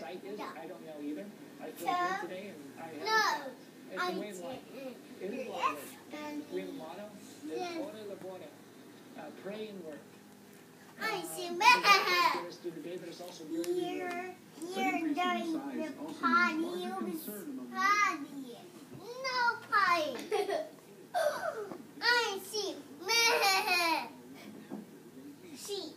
Sight is? I don't know either. I flew in today and I have it's a win one. It is water. We have a motto. It's order the border. Pray and work. It's also you're during the potty. No potty. I see. Sheep. Sheep.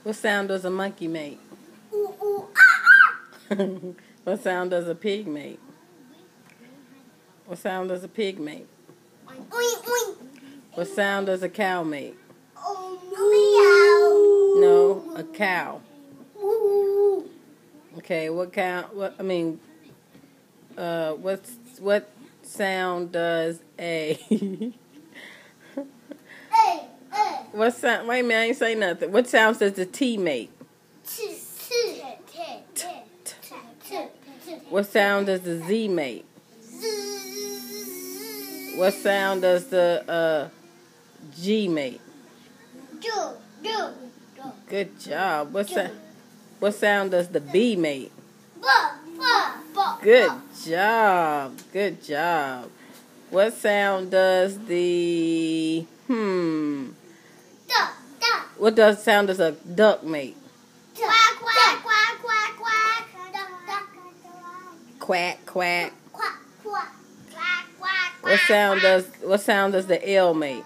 What sound does a monkey make? Ooh, ooh, ah, ah. What sound does a pig make? What sound does a pig make? Oink, oink. What sound does a cow make? Oh, meow. No, a cow. Ooh. Okay, what sound does a what sound? Wait a minute, I ain't say nothing. What sounds does the T make? What sound does the Z make? What sound does the G make? Good job. What sound does the B make? Good job. Good job. What sound does the What sound does a duck make? Quack, quack, quack, quack, quack. Quack, quack. Quack, quack, quack, quack. What sound does the L make?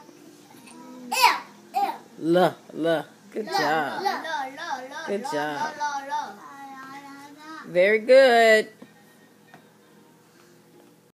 L. L. Good job. L. Good job. Very good.